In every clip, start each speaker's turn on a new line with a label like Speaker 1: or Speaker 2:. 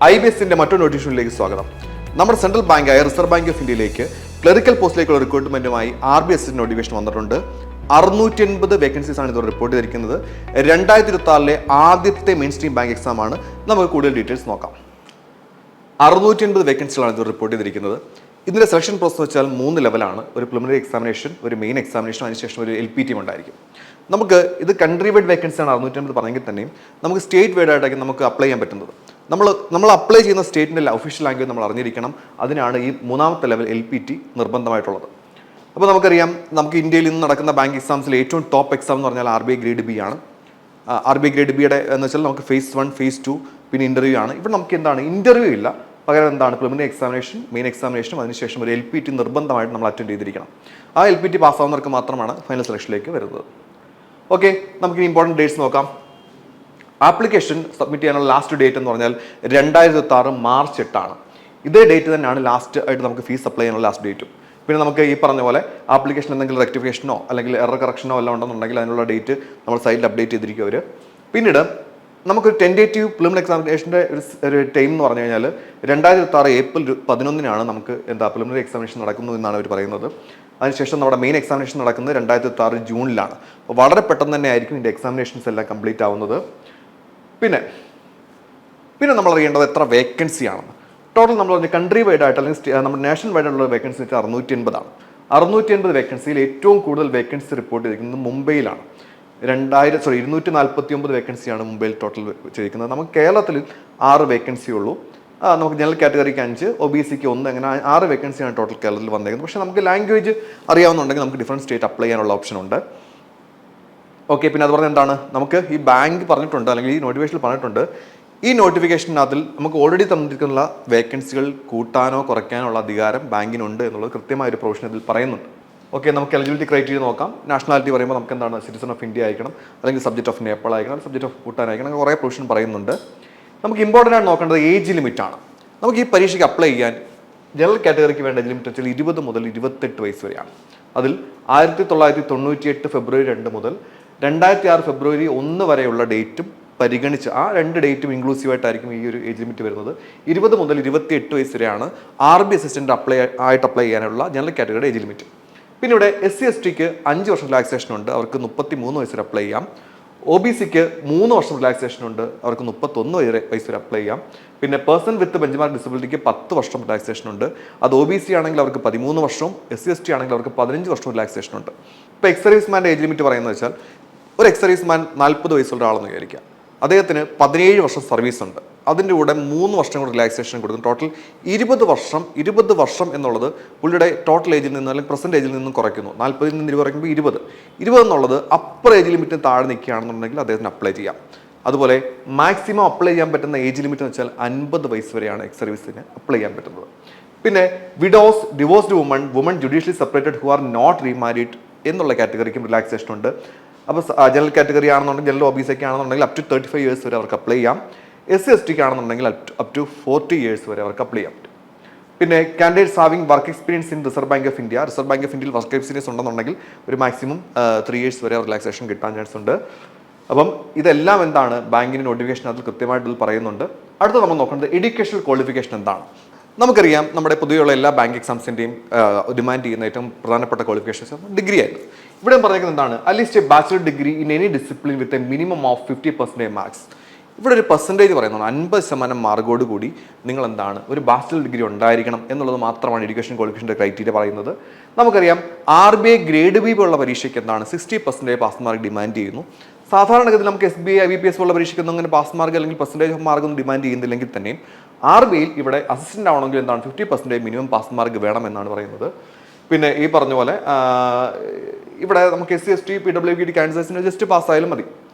Speaker 1: IBSന്റെ മറ്റൊരു നോട്ടിഫിക്കേഷനിലേക്ക് സ്വാഗതം. നമ്മുടെ സെൻട്രൽ ബാങ്കായ റിസർവ് ബാങ്ക് ഓഫ് ഇന്ത്യയിലേക്ക് ക്ലറിക്കൽ പോസ്റ്റിലേക്കുള്ള റിക്രൂട്ട്മെന്റുമായി RBS നോട്ടിഫിക്കേഷൻ വന്നിട്ടുണ്ട്. 680 വേക്കൻസീസ് ആണ് ഇത് റിപ്പോർട്ട് ചെയ്തിരിക്കുന്നത്. 2026 ആദ്യത്തെ മെയിൻ സ്ട്രീം ബാങ്ക് എക്സാം ആണ്. നമുക്ക് കൂടുതൽ ഡീറ്റെയിൽസ് നോക്കാം. 680 വേക്കൻസികളാണ് ഇത് റിപ്പോർട്ട് ചെയ്തിരിക്കുന്നത്. ഇതിന്റെ സെലക്ഷൻ പ്രോസസ് വെച്ചാൽ 3 ലെവലാണ്. ഒരു പ്രിലിമിനറി എക്സാമിനേഷൻ, ഒരു മെയിൻ എക്സാമിനേഷൻ, അതിനുശേഷം ഒരു LPT ഉണ്ടായിരിക്കും. നമുക്ക് ഇത് കൺട്രി വൈഡ് വേക്കൻസി ആണ് 680 പറഞ്ഞെങ്കിൽ തന്നെയും നമുക്ക് സ്റ്റേറ്റ് വൈഡ് ആയിട്ടായിരിക്കും നമുക്ക് അപ്ലൈ ചെയ്യാൻ പറ്റുന്നത്. നമ്മൾ അപ്ലൈ ചെയ്യുന്ന സ്റ്റേറ്റിൻ്റെ ഒഫീഷ്യൽ ലാംഗ്വേജ് നമ്മൾ അറിഞ്ഞിരിക്കണം. അതിനാണ് ഈ 3ാമത്തെ ലെവൽ LPT നിർബന്ധമായിട്ടുള്ളത്. അപ്പോൾ നമുക്കറിയാം, നമുക്ക് ഇന്ത്യയിൽ ഇന്ന് നടക്കുന്ന ബാങ്ക് എക്സാംസിൽ ഏറ്റവും ടോപ്പ് എക്സാം എന്ന് പറഞ്ഞാൽ RBI ഗ്രേഡ് B ആണ്. RBI ഗ്രേഡ് Bയുടെ എന്ന് വെച്ചാൽ നമുക്ക് phase 1, phase 2 പിന്നെ ഇൻ്റർവ്യൂ ആണ്. ഇവിടെ നമുക്ക് എന്താണ് ഇൻ്റർവ്യൂ ഇല്ല, പകരം എന്താണ് പ്രിലിമിനറി എക്സാമിനേഷൻ, മെയിൻ എക്സാമിനേഷനും അതിനുശേഷം ഒരു LPT നിർബന്ധമായിട്ട് നമ്മൾ അറ്റൻഡ് ചെയ്തിരിക്കണം. ആ LPT പാസ്സാവുന്നവർക്ക് മാത്രമാണ് ഫൈനൽ സെലക്ഷനിലേക്ക് വരുന്നത്. ഓക്കെ, നമുക്ക് ഇമ്പോർട്ടൻറ്റ് ഡേറ്റ്സ് നോക്കാം. ആപ്ലിക്കേഷൻ സബ്മിറ്റ് ചെയ്യാനുള്ള ലാസ്റ്റ് ഡേറ്റ് എന്ന് പറഞ്ഞാൽ 2026 മാർച്ച് 8 ആണ്. ഇതേ ഡേറ്റ് തന്നെയാണ് ലാസ്റ്റ് ആയിട്ട് നമുക്ക് ഫീസ് അപ്ലൈ ചെയ്യാനുള്ള ലാസ്റ്റ് ഡേറ്റും. പിന്നെ നമുക്ക് ഈ പറഞ്ഞ പോലെ ആപ്ലിക്കേഷൻ എന്തെങ്കിലും റെക്ടിഫിക്കേഷനോ അല്ലെങ്കിൽ എറർ കറക്ഷനോ എല്ലാം ഉണ്ടെന്നുണ്ടെങ്കിൽ അതിനുള്ള ഡേറ്റ് നമ്മൾ സൈറ്റിൽ അപ്ഡേറ്റ് ചെയ്തിരിക്കും അവർ. പിന്നീട് നമുക്കൊരു ടെൻറ്റേറ്റീവ് പ്രിലിമിനറി എക്സാമിനേഷൻ്റെ ഒരു ടൈം എന്ന് പറഞ്ഞു കഴിഞ്ഞാൽ 2026 ഏപ്രിൽ 11 നമുക്ക് പ്രിലിമിനറി എക്സാമിനേഷൻ നടക്കുന്നു എന്നാണ് അവർ പറയുന്നത്. അതിനുശേഷം നമ്മുടെ മെയിൻ എക്സാമിനേഷൻ നടക്കുന്നത് 2026 ജൂണിലാണ്. അപ്പോൾ വളരെ പെട്ടെന്ന് തന്നെ ആയിരിക്കും ഇതിൻ്റെ എക്സാമിനേഷൻസ് എല്ലാം കംപ്ലീറ്റ് ആവുന്നത്. പിന്നെ നമ്മൾ അറിയേണ്ടത് എത്ര വേക്കൻസിയാണെന്ന്. ടോട്ടൽ നമ്മൾ പറഞ്ഞ കൺട്രി വൈഡ് ആയിട്ട് അല്ലെങ്കിൽ നമ്മുടെ നാഷണൽ വൈഡായിട്ടുള്ള വേക്കൻസി വെച്ചാൽ 680 ആണ്. 680 വേക്കൻസിയിൽ ഏറ്റവും കൂടുതൽ വേക്കൻസി റിപ്പോർട്ട് ചെയ്തിരിക്കുന്നത് മുംബൈയിലാണ്. 249 വേക്കൻസിയാണ് മുംബൈയിൽ ടോട്ടൽ ചെയ്തിരിക്കുന്നത്. നമുക്ക് കേരളത്തിൽ 6 വേക്കൻസി ഉള്ളൂ. നമുക്ക് ജനറൽ കാറ്റഗറിക്ക് 5, OBCക്ക് 1, അങ്ങനെ 6 വേക്കൻസിയാണ് ടോട്ടൽ കേരളത്തിൽ വന്നേക്കുന്നത്. പക്ഷേ നമുക്ക് ലാംഗ്വേജ് അറിയാവുന്നുണ്ടെങ്കിൽ നമുക്ക് ഡിഫറൻറ്റ് സ്റ്റേറ്റ് അപ്ലൈ ചെയ്യാനുള്ള ഓപ്ഷൻ ഉണ്ട്. ഓക്കെ, പിന്നെ അത് പറഞ്ഞാൽ എന്താണ്, നമുക്ക് ഈ ബാങ്ക് പറഞ്ഞിട്ടുണ്ട്, അല്ലെങ്കിൽ ഈ നോട്ടിഫിക്കേഷനിൽ പറഞ്ഞിട്ടുണ്ട്, ഈ നോട്ടിഫിക്കേഷനകത്തിൽ നമുക്ക് ഓൾറെഡി തന്നിരിക്കുന്ന വേക്കൻസികൾ കൂട്ടാനോ കുറയ്ക്കാനോ ഉള്ള അധികാരം ബാങ്കിനുണ്ട് എന്നുള്ളത് കൃത്യമായ ഒരു പ്രൊവിഷൻ ഇതിൽ പറയുന്നുണ്ട്. ഓക്കെ, നമുക്ക് എലിജിബിലിറ്റി ക്രൈറ്റീരിയ നോക്കാം. നാഷണാലിറ്റി പറയുമ്പോൾ നമുക്ക് എന്താണ് സിറ്റിസൺ ഓഫ് ഇന്ത്യ ആയിരിക്കണം, അല്ലെങ്കിൽ സബ്ജക്റ്റ് ഓഫ് നേപ്പാൾ ആയിരിക്കണം, സബ്ജക്റ്റ് ഓഫ് ഭൂട്ടാൻ ആയിരിക്കണം, അങ്ങനെ കുറേ പ്രൊവിഷൻ പറയുന്നുണ്ട്. നമുക്ക് ഇമ്പോർട്ടൻ്റ് ആയിട്ട് നോക്കേണ്ടത് ഏജ് ലിമിറ്റാണ്. നമുക്ക് ഈ പരീക്ഷയ്ക്ക് അപ്ലൈ ചെയ്യാൻ ജനറൽ കാറ്റഗറിക്ക് വേണ്ട ഏജ് ലിമിറ്റ് വെച്ചാൽ 20 മുതൽ 28 വയസ്സ് വരെയാണ്. അതിൽ 1998 ഫെബ്രുവരി 2 മുതൽ 2006 ഫെബ്രുവരി 1 വരെയുള്ള ഡേറ്റും പരിഗണിച്ച് ആ 2 ഡേറ്റും ഇൻക്ലൂസീവായിട്ടായിരിക്കും ഈ ഒരു ഏജ് ലിമിറ്റ് വരുന്നത്. 20 മുതൽ 28 വയസ്സ് വരെയാണ് RBI അസിസ്റ്റൻ്റ് അപ്ലൈ ചെയ്യാനുള്ള ജനറൽ കാറ്റഗറിയുടെ ഏജ് ലിമിറ്റ്. പിന്നെ ഇവിടെ SC STക്ക് 5 വർഷം റിലാക്സേഷൻ ഉണ്ട്, അവർക്ക് 33 വയസ്സ് വരെ അപ്ലൈ ചെയ്യാം. OBCക്ക് 3 വർഷം റിലാക്സേഷൻ ഉണ്ട്, അവർക്ക് 31 വയസ്സ് വരെ അപ്ലൈ ചെയ്യാം. പിന്നെ പേഴ്സൺ വിത്ത് ബെഞ്ച്മാർക്ക് ഡിസബിലിറ്റിക്ക് 10 വർഷം റിലാക്സേഷൻ ഉണ്ട്. അത് OBC ആണെങ്കിൽ അവർക്ക് 13 വർഷവും SC ST ആണെങ്കിൽ അവർക്ക് 15 വർഷവും റിലാക്സേഷൻ ഉണ്ട്. ഇപ്പോൾ എക്സ് സർവീസ്മാൻ്റെ ഏജ് ലിമിറ്റ് പറയുന്നത് വെച്ചാൽ ഒരു എക്സ് സർവീസ്മാൻ 40 വയസ്സുള്ള ആളെന്ന് വിചാരിക്കുക, അദ്ദേഹത്തിന് 17 വർഷം സർവീസ് ഉണ്ട്, അതിൻ്റെ കൂടെ 3 വർഷം കൂടെ റിലാക്സേഷൻ കൊടുക്കും. ടോട്ടൽ 20 വർഷം എന്നുള്ളത് പുള്ളിയുടെ ടോട്ടൽ ഏജിൽ നിന്ന് അല്ലെങ്കിൽ പ്രസൻറ്റ് ഏജിൽ നിന്നും കുറയ്ക്കുന്നു. 40 നിന്ന് 20 കുറയ്ക്കുമ്പോൾ 20 എന്നുള്ളത് അപ്പർ ഏജ് ലിമിറ്റിന് താഴെ നിൽക്കുകയാണെന്നുണ്ടെങ്കിൽ അദ്ദേഹത്തിന് അപ്ലൈ ചെയ്യാം. അതുപോലെ മാക്സിമം അപ്ലൈ ചെയ്യാൻ പറ്റുന്ന ഏജ് ലിമിറ്റ് എന്ന് വെച്ചാൽ 50 വയസ്സ് വരെയാണ് എക്സ് സർവീസിന് അപ്ലൈ ചെയ്യാൻ പറ്റുന്നത്. പിന്നെ widows, divorced woman judicially separated who are not remarried എന്നുള്ള കാറ്റഗറിക്കും റിലാക്സേഷൻ ഉണ്ട്. അപ്പോൾ ജനറൽ കാറ്റഗറി ആണെന്നുണ്ടെങ്കിൽ, ജനറൽ OBCക്ക് ആണെന്നുണ്ടെങ്കിൽ അപ് ടു 35 ഇയേഴ്സ് വരെ അവർക്ക് അപ്ലൈ ചെയ്യാം. SC STക്ക് ആണെന്നുണ്ടെങ്കിൽ അപ് ടു 40 ഇയേഴ്സ് വരെ അവർക്ക് അപ്ലൈ ചെയ്യാം. പിന്നെ candidates having work experience in reserve bank of India ഇന്ത്യയിൽ വർക്ക് എക്സ്പീരിയൻസ് ഉണ്ടെന്നുണ്ടെങ്കിൽ ഒരു മാക്സിമം 3 ഇയേഴ്സ് വരെ റിലാക്സേഷൻ കിട്ടാൻ ചാൻസ് ഉണ്ട്. അപ്പം ഇതെല്ലാം എന്താണ് ബാങ്കിൻ്റെ നോട്ടിഫിക്കേഷൻ അതിൽ കൃത്യമായിട്ട് പറയുന്നുണ്ട്. അടുത്ത നമ്മൾ നോക്കേണ്ടത് എഡ്യൂക്കേഷണൽ ക്വാളിഫിക്കേഷൻ എന്താണ്. നമുക്കറിയാം, നമ്മുടെ പൊതുവെയുള്ള എല്ലാ ബാങ്ക് എക്സാംസിൻ്റെയും ഡിമാൻഡ് ചെയ്യുന്ന ഏറ്റവും പ്രധാനപ്പെട്ട ക്വാളിഫിക്കേഷൻസ് ഡിഗ്രി ആയിരുന്നു. ഇവിടെ പറഞ്ഞിരിക്കുന്നത് എന്താണ്, at least A bachelor degree in any discipline with a minimum of 50% marks. ഇവിടെ ഒരു പെർസെൻറ്റേജ് പറയുന്നത് 50% മാർക്കോട് കൂടി നിങ്ങൾ എന്താണ് ഒരു ബാച്ചിലർ ഡിഗ്രി ഉണ്ടായിരിക്കണം എന്നുള്ളത് മാത്രമാണ് എഡ്യൂക്കേഷൻ ക്വാളിഫിക്കേഷൻ്റെ ക്രൈറ്റീരിയ പറയുന്നത്. നമുക്കറിയാം RBI ഗ്രേഡ് B പോലുള്ള പരീക്ഷയ്ക്ക് എന്താണ് 60% പാസ് മാർക്ക് ഡിമാൻഡ് ചെയ്യുന്നു. സാധാരണഗതിയിൽ നമുക്ക് SBI IBPS പോലുള്ള പരീക്ഷയ്ക്കൊന്നും അങ്ങനെ പാസ് മാർക്ക് അല്ലെങ്കിൽ പെർസെൻറ്റേജ് ഓഫ് മാർക്ക് ഒന്നും ഡിമാൻഡ് ചെയ്യുന്നില്ലെങ്കിൽ തന്നെയും RBIയിൽ ഇവിടെ അസിസ്റ്റൻ്റ് ആവണമെങ്കിൽ എന്താണ് 50% മിനിമം പാസ് മാർക്ക് വേണം എന്നാണ് പറയുന്നത്. പിന്നെ ഈ പറഞ്ഞ പോലെ ഇവിടെ നമുക്ക് SC ST PWD കാൻഡിഡേറ്റ്സിന് ജസ്റ്റ് പാസ്സായാലും മതി.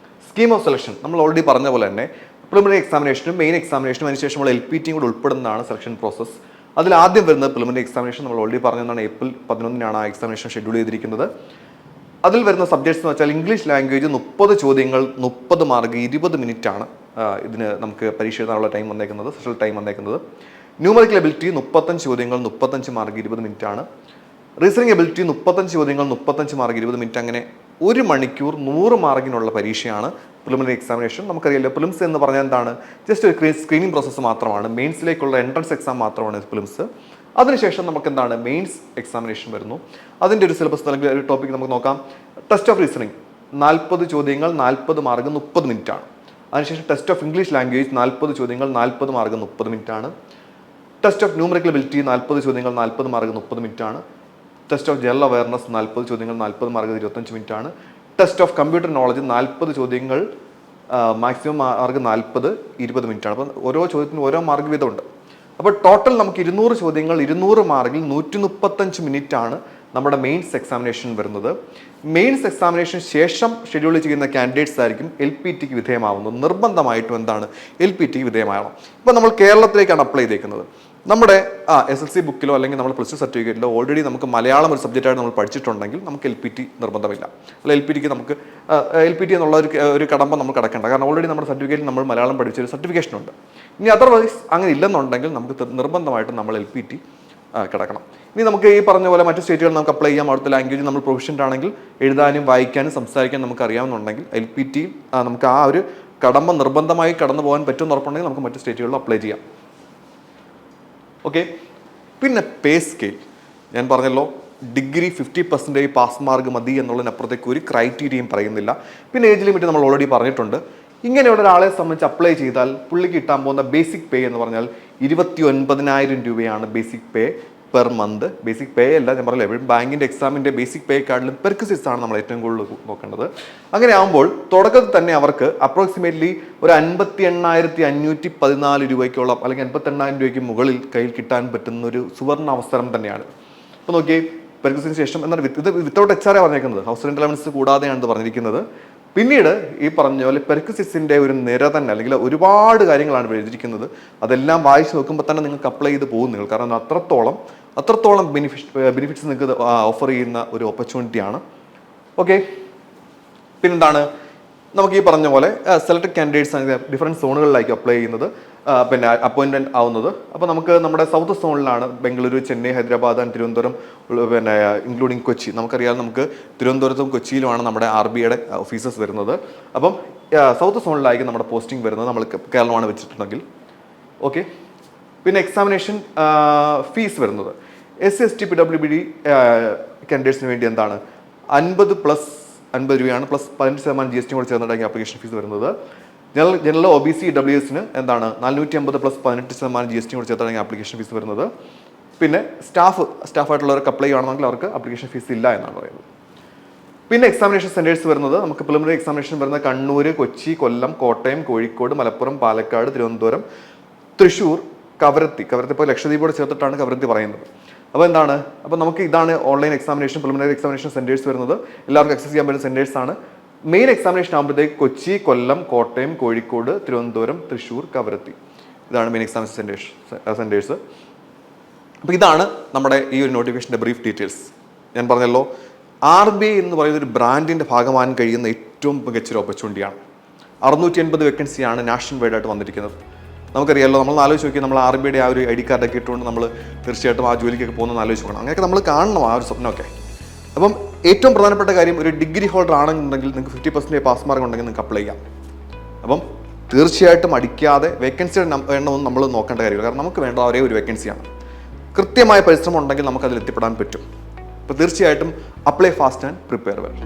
Speaker 1: സ്കീം ഓഫ് സെലക്ഷൻ നമ്മൾ ഓൾറെഡി പറഞ്ഞ പോലെ തന്നെ പ്രിലിമിനറി എക്സാമിനേഷനും മെയിൻ എക്സാമിനേഷനും അതിനുശേഷമുള്ള LPTയും കൂടെ ഉൾപ്പെടുന്നതാണ് സെലക്ഷൻ പ്രോസസ്. അതിൽ ആദ്യം വരുന്നത് പ്രിലിമിനറി എക്സാമിനേഷൻ. നമ്മൾ ഓൾറെഡി പറഞ്ഞതാണ് ഏപ്രിൽ 11 ആ എക്സാമിനേഷൻ ഷെഡ്യൂൾ ചെയ്തിരിക്കുന്നത്. അതിൽ വരുന്ന സബ്ജക്ട്സ് എന്ന് വെച്ചാൽ ഇംഗ്ലീഷ് ലാംഗ്വേജ് 30 ചോദ്യങ്ങൾ 30 മാർക്ക് 20 മിനിറ്റ് ആണ് ഇതിന് നമുക്ക് പരീക്ഷ എഴുതാനുള്ള ടൈം വന്നേക്കുന്നത്, സ്പെഷ്യൽ ടൈം വന്നേക്കുന്നത്. ന്യൂമറിക്കൽ എബിലിറ്റി 35 ചോദ്യങ്ങൾ 35 മാർക്ക് 20 മിനിറ്റ് ആണ്. റീസണിങ് എബിലിറ്റി 35 ചോദ്യങ്ങൾ 35 മാർക്ക് 20 മിനിറ്റ്. അങ്ങനെ 1 മണിക്കൂർ 100 മാർക്കിനുള്ള പരീക്ഷയാണ് പ്രിലിമിനറി എക്സാമിനേഷൻ. നമുക്കറിയാലോ പ്രിലിംസ് എന്ന് പറഞ്ഞാൽ എന്താണ്, ജസ്റ്റ് ഒരു സ്ക്രീനിങ് പ്രോസസ്സ് മാത്രമാണ്. മെയിൻസിലേക്കുള്ള എൻട്രൻസ് എക്സാം മാത്രമാണ് പ്രിലിംസ്. അതിനുശേഷം നമുക്ക് എന്താണ് മെയിൻസ് എക്സാമിനേഷൻ വരുന്നു. അതിൻ്റെ ഒരു സിലബസ് അല്ലെങ്കിൽ ഒരു ടോപ്പിക് നമുക്ക് നോക്കാം. ടെസ്റ്റ് ഓഫ് റീസണിങ് 40 ചോദ്യങ്ങൾ 40 മാർക്ക് 30 മിനിറ്റ് ആണ്. അതിനുശേഷം ടെസ്റ്റ് ഓഫ് ഇംഗ്ലീഷ് ലാംഗ്വേജ് 40 ചോദ്യങ്ങൾ 40 മാർക്ക് 30 മിനിറ്റ് ആണ്. ടെസ്റ്റ് ഓഫ് ന്യൂമറിക്കൽ എബിലിറ്റി 40 ചോദ്യങ്ങൾ 40 മാർക്ക് 30 മിനിറ്റ് ആണ്. ടെസ്റ്റ് ഓഫ് ജനറൽ അവയർനെസ് 40 ചോദ്യങ്ങൾ 40 മാർക്ക് 25 മിനിറ്റ് ആണ്. ടെസ്റ്റ് ഓഫ് കമ്പ്യൂട്ടർ നോളജ് 40 ചോദ്യങ്ങൾ മാക്സിമം മാർക്ക് 40 20 മിനിറ്റ് ആണ്. അപ്പം ഓരോ ചോദ്യത്തിനും ഓരോ മാർക്ക് വീതമുണ്ട്. അപ്പോൾ ടോട്ടൽ നമുക്ക് 200 ചോദ്യങ്ങൾ 200 മാർക്കിൽ 135 മിനിറ്റ് ആണ് നമ്മുടെ മെയിൻസ് എക്സാമിനേഷൻ വരുന്നത്. മെയിൻസ് എക്സാമിനേഷൻ ശേഷം ഷെഡ്യൂൾ ചെയ്യുന്ന കാൻഡിഡേറ്റ്സ് ആയിരിക്കും LPTക്ക് വിധേയമാവുന്നത്. നിർബന്ധമായിട്ടും എന്താണ് LPTക്ക് വിധേയമാകണം. ഇപ്പോൾ നമ്മൾ കേരളത്തിലേക്കാണ് അപ്ലൈ ചെയ്തേക്കുന്നത്. നമ്മുടെ SSLC ബുക്കിലോ അല്ലെങ്കിൽ നമ്മുടെ പ്ലസ് ടു സർട്ടിഫിക്കറ്റിലോ ഓൾറെഡി നമുക്ക് മലയാളം ഒരു സബ്ജക്റ്റായിട്ട് നമ്മൾ പഠിച്ചിട്ടുണ്ടെങ്കിൽ നമുക്ക് LPT നിർബന്ധമില്ല. അല്ല LPTക്ക് നമുക്ക് LPT എന്നുള്ള ഒരു കടമ്പ നമ്മൾ കിടക്കേണ്ട. കാരണം ഓൾറെഡി നമ്മുടെ സർട്ടിഫിക്കറ്റിൽ നമ്മൾ മലയാളം പഠിച്ചൊരു സർട്ടിഫിക്കേഷൻ ഉണ്ട്. ഇനി അതർവൈസ് അങ്ങനെ ഇല്ലെന്നുണ്ടെങ്കിൽ നമുക്ക് നിർബന്ധമായിട്ടും നമ്മൾ LPT കിടക്കണം. ഇനി നമുക്ക് ഈ പറഞ്ഞ പോലെ മറ്റു സ്റ്റേറ്റുകൾ നമുക്ക് അപ്ലൈ ചെയ്യാം. അവിടുത്തെ ലാംഗ്വേജ് നമ്മൾ പ്രൊഫഷൻ്റ് ആണെങ്കിൽ എഴുതാനും വായിക്കാനും സംസാരിക്കാനും നമുക്ക് അറിയാവുന്നുണ്ടെങ്കിൽ LPT നമുക്ക് ആ ഒരു കടമ്പ നിർബന്ധമായി കടന്നു പോകാൻ പറ്റുമെന്ന് ഉറപ്പുണ്ടെങ്കിൽ നമുക്ക് മറ്റു സ്റ്റേറ്റുകളിൽ അപ്ലൈ ചെയ്യാം. ഓക്കെ. പിന്നെ പേ സ്കെയിൽ ഞാൻ പറഞ്ഞല്ലോ, ഡിഗ്രി 50% പാസ് മാർക്ക് മതി എന്നുള്ളതിനപ്പുറത്തേക്ക് ഒരു ക്രൈറ്റീരിയയും പറയുന്നില്ല. പിന്നെ ഏജ് ലിമിറ്റ് നമ്മൾ ഓൾറെഡി പറഞ്ഞിട്ടുണ്ട്. ഇങ്ങനെയുള്ള ഒരാളെ സംബന്ധിച്ച് അപ്ലൈ ചെയ്താൽ പുള്ളിക്ക് കിട്ടാൻ പോകുന്ന ബേസിക് പേ എന്ന് പറഞ്ഞാൽ 29,000 രൂപയാണ് basic pay per month. Basic pay അല്ല, ഞാൻ പറഞ്ഞില്ല എപ്പോഴും ബാങ്കിൻ്റെ എക്സാമിൻ്റെ ബേസിക് പേ കാർഡിലും പെർക്വിസിറ്റ്സ് ആണ് നമ്മൾ ഏറ്റവും കൂടുതൽ നോക്കേണ്ടത്. അങ്ങനെ ആകുമ്പോൾ തുടക്കത്തിൽ തന്നെ അവർക്ക് അപ്രോക്സിമേറ്റ്ലി ഒരു 58,514 രൂപയ്ക്കോളം അല്ലെങ്കിൽ 58,000 രൂപയ്ക്ക് മുകളിൽ കയ്യിൽ കിട്ടാൻ പറ്റുന്ന ഒരു സുവർണ്ണ അവസരം തന്നെയാണ്. അപ്പോൾ നോക്കിയേ, പെർക്വിസിറ്റിന് ശേഷം എന്നാൽ ഇത് വിത്തൗട്ട് HRA പറഞ്ഞിരിക്കുന്നത്, ഹൗസ് റെന്റ് അലവൻസ് കൂടാതെയാണ് ഇത് പറഞ്ഞിരിക്കുന്നത്. പിന്നീട് ഈ പറഞ്ഞ പോലെ പെർക്വിസിറ്റ്സിൻ്റെ ഒരു നിര തന്നെ അല്ലെങ്കിൽ ഒരുപാട് കാര്യങ്ങളാണ് എഴുതിയിരിക്കുന്നത്. അതെല്ലാം വായിച്ച് നോക്കുമ്പോൾ തന്നെ നിങ്ങൾക്ക് അപ്ലൈ ചെയ്ത് പോകും നിങ്ങൾ. കാരണം അത്രത്തോളം ബെനിഫിറ്റ്സ് നിങ്ങൾക്ക് ഓഫർ ചെയ്യുന്ന ഒരു ഓപ്പർച്യൂണിറ്റിയാണ്. ഓക്കെ. പിന്നെന്താണ്, നമുക്ക് ഈ പറഞ്ഞ പോലെ സെലക്ടഡ് കാൻഡിഡേറ്റ്സ് ഡിഫറെൻറ്റ് സോണുകളിലായിരിക്കും അപ്ലൈ ചെയ്യുന്നത്, പിന്നെ അപ്പോയിൻമെൻറ്റ് ആവുന്നത്. അപ്പോൾ നമുക്ക് നമ്മുടെ സൗത്ത് സോണിലാണ് ബംഗളൂരു, ചെന്നൈ, ഹൈദരാബാദ് ആൻഡ് തിരുവനന്തപുരം, പിന്നെ ഇൻക്ലൂഡിങ് കൊച്ചി. നമുക്കറിയാം നമുക്ക് തിരുവനന്തപുരത്തും കൊച്ചിയിലുമാണ് നമ്മുടെ RBIയുടെ ഓഫീസസ് വരുന്നത്. അപ്പം സൗത്ത് സോണിലായിരിക്കും നമ്മുടെ പോസ്റ്റിംഗ് വരുന്നത് നമ്മൾ കേരളമാണ് വെച്ചിട്ടുണ്ടെങ്കിൽ. ഓക്കെ. പിന്നെ എക്സാമിനേഷൻ ഫീസ് വരുന്നത് SC/ST PWBD കാൻഡിഡേറ്റ്സിന് വേണ്ടി എന്താണ് 50 + 50 രൂപയാണ്, പ്ലസ് 15% GST കൂടെ ചേർന്നിട്ടായിരിക്കും ആപ്ലിക്കേഷൻ ഫീസ് വരുന്നത്. ജനറൽ OBC WSന് എന്താണ് 450 + 18% GST കൂടെ ചേർത്താണെങ്കിൽ ആപ്ലിക്കേഷൻ ഫീസ് വരുന്നത്. പിന്നെ സ്റ്റാഫായിട്ടുള്ളവർക്ക് അപ്ലൈ ചെയ്യുകയാണെങ്കിൽ അവർക്ക് ആപ്ലിക്കേഷൻ ഫീസ് ഇല്ല എന്നാണ് പറയുന്നത്. പിന്നെ എക്സാമിനേഷൻ സെൻറ്റേഴ്സ് വരുന്നത് നമുക്ക് പ്രിലിമിനറി എക്സാമിനേഷൻ വരുന്നത് കണ്ണൂർ, കൊച്ചി, കൊല്ലം, കോട്ടയം, കോഴിക്കോട്, മലപ്പുറം, പാലക്കാട്, തിരുവനന്തപുരം, തൃശ്ശൂർ, കവരത്തി ഇപ്പോൾ ലക്ഷദ്വീപോട് ചേർത്തിട്ടാണ് കവരത്തി പറയുന്നത്. അപ്പോൾ എന്താണ്, അപ്പോൾ നമുക്ക് ഇതാണ് online examination preliminary examination centres വരുന്നത്. എല്ലാവർക്കും ആക്സസ് ചെയ്യാൻ പറ്റുന്ന സെൻറ്റേഴ്സ് ആണ്. മെയിൻ എക്സാമിനേഷൻ ആകുമ്പോഴത്തേക്ക് കൊച്ചി, കൊല്ലം, കോട്ടയം, കോഴിക്കോട്, തിരുവനന്തപുരം, തൃശ്ശൂർ, കവരത്തി, ഇതാണ് മെയിൻ എക്സാമിനേഷൻ സെൻറ്റേഴ്സ്. അപ്പോൾ ഇതാണ് നമ്മുടെ ഈ ഒരു നോട്ടിഫിക്കേഷൻ്റെ ബ്രീഫ് ഡീറ്റെയിൽസ്. ഞാൻ പറഞ്ഞല്ലോ, RBI എന്ന് പറയുന്ന ഒരു ബ്രാൻഡിൻ്റെ ഭാഗമാകാൻ കഴിയുന്ന ഏറ്റവും മികച്ചൊരു ഓപ്പർച്യൂണിറ്റിയാണ്. 680 വേക്കൻസിയാണ് നാഷണൽ വൈഡ് ആയിട്ട് വന്നിരിക്കുന്നത്. നമുക്കറിയാമല്ലോ, നമ്മൾ ആലോചിച്ച് നോക്കി, നമ്മൾ RBIയുടെ ആ ഒരു ID കാർഡൊക്കെ ഇട്ടുകൊണ്ട് നമ്മൾ തീർച്ചയായിട്ടും ആ ജോലിക്കൊക്കെ പോകുന്നത് ആലോചിച്ച് നോക്കണം. അങ്ങനെയൊക്കെ നമ്മൾ കാണണം ആ ഒരു സ്വപ്നമൊക്കെ. അപ്പം ഏറ്റവും പ്രധാനപ്പെട്ട കാര്യം, ഒരു ഡിഗ്രി ഹോൾഡർ ആണെന്നുണ്ടെങ്കിൽ നിങ്ങൾക്ക് 50% പാസ് മാർക്ക് ഉണ്ടെങ്കിൽ നിങ്ങൾക്ക് അപ്ലൈ ചെയ്യാം. അപ്പം തീർച്ചയായിട്ടും അടിക്കാതെ വേക്കൻസിയുടെ എണ്ണമൊന്നും നമ്മൾ നോക്കേണ്ട കാര്യമില്ല. കാരണം നമുക്ക് വേണ്ട ഒരേ ഒരു വേക്കൻസിയാണ്. കൃത്യമായ പരിശ്രമം ഉണ്ടെങ്കിൽ നമുക്കതിൽ എത്തിപ്പെടാൻ പറ്റും. അപ്പോൾ തീർച്ചയായിട്ടും apply fast and prepare well.